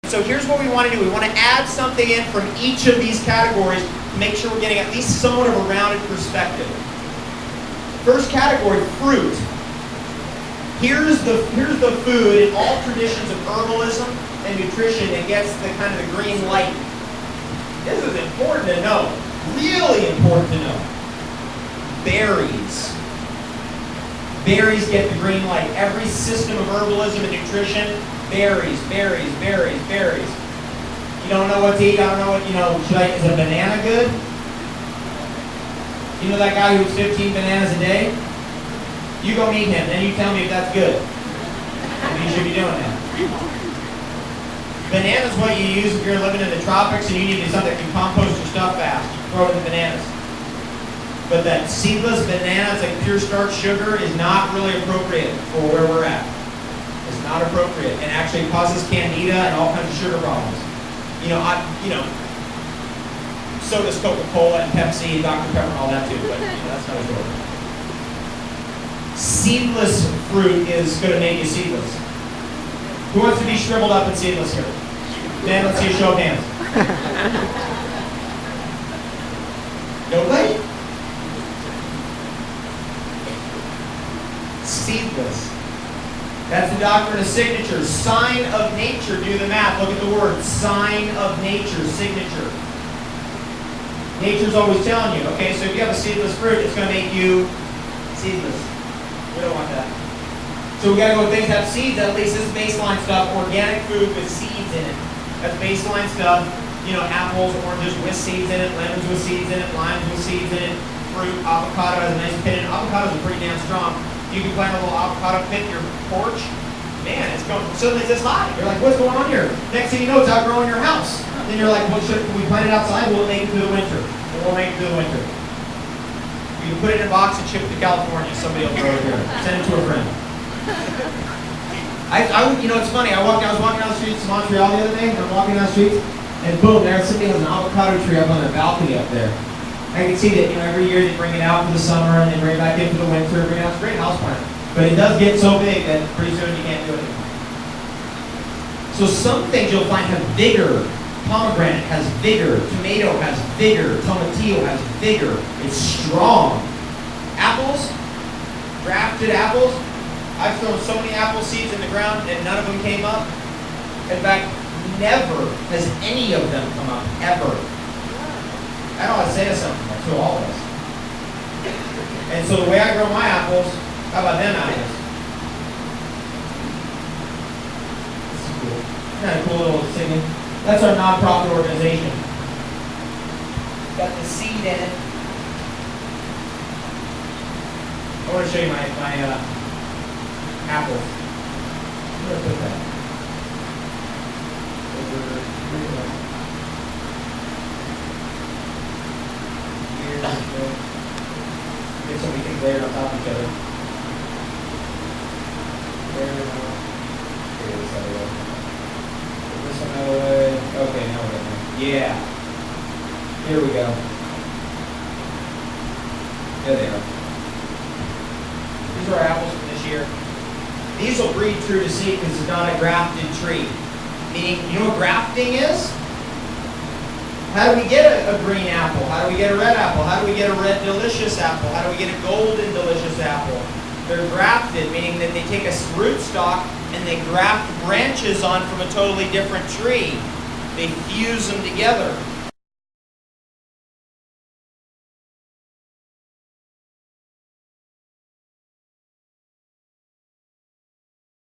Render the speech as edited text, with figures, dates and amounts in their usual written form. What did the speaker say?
So here's what we want to do. We want to add something in from each of these categories to make sure we're getting at least somewhat of a rounded perspective. First category, fruit. Here's the food in all traditions of herbalism and nutrition that gets the kind of the green light. This is important to know. Really important to know. Berries. Berries get the green light. Every system of herbalism and nutrition, berries, berries, berries, berries. You don't know what to eat, I don't know what, is a banana good? You know that guy who eats 15 bananas a day? You go meet him, then you tell me if that's good. Maybe you should be doing that. Banana's what you use if you're living in the tropics and you need something that can compost your stuff fast. You throw it in bananas. But that seedless bananas, like pure starch sugar, is not really appropriate for where we're at. It's not appropriate, and actually causes candida and all kinds of sugar problems. So does Coca-Cola and Pepsi and Dr. Pepper and all that too, but that's not as important. Seedless fruit is going to make you seedless. Who wants to be shriveled up and seedless here? Dan, let's see a show of hands. Nobody? Seedless. That's the doctrine of signature. Sign of nature. Do the math. Look at the word. Sign of nature. Signature. Nature's always telling you, okay, so if you have a seedless fruit, it's going to make you seedless. We don't want that. So we got to go with things that have seeds. At least this is baseline stuff. Organic food with seeds in it. That's baseline stuff. Apples, oranges with seeds in it. Lemons with seeds in it. Limes with seeds in it. Fruit. Avocado has a nice pit in it. Avocados are pretty damn strong. You can plant a little avocado pit in your porch. Man, it's going, suddenly it's this high. You're like, what's going on here? Next thing you know, it's outgrowing your house. Then you're like, well, should we plant it outside? Will it make it through the winter? It won't make it through the winter. You can put it in a box and ship it to California. Somebody will grow it here. Send it to a friend. It's funny. I was walking down the streets in Montreal the other day. I'm walking down the streets, and boom, there's somebody has an avocado tree up on their balcony up there. I can see that every year they bring it out for the summer and they bring it back in for the winter. Bring it out. It's a great house plant. But it does get so big that pretty soon you can't do it anymore. So some things you'll find have vigor. Pomegranate has vigor. Tomato has vigor. Tomatillo has vigor. It's strong. Apples, grafted apples. I've thrown so many apple seeds in the ground and none of them came up. In fact, never has any of them come up, ever. I don't want to say something to all of us. And so the way I grow my apples, how about them apples? This is cool. Kind of cool little singing. That's our nonprofit organization. Got the seed in it. I want to show you my apples. Where did I put that? Get so many things layered on top of each other. There we go. Here, this out of the way. Put this one out of the way. Okay, now we're getting there. Yeah. Here we go. There they are. These are our apples from this year. These will breed true to seed because it's not a grafted tree. Meaning, you know what grafting is? How do we get a green apple? How do we get a red apple? How do we get a red delicious apple? How do we get a golden delicious apple? They're grafted, meaning that they take a rootstock and they graft branches on from a totally different tree. They fuse them together.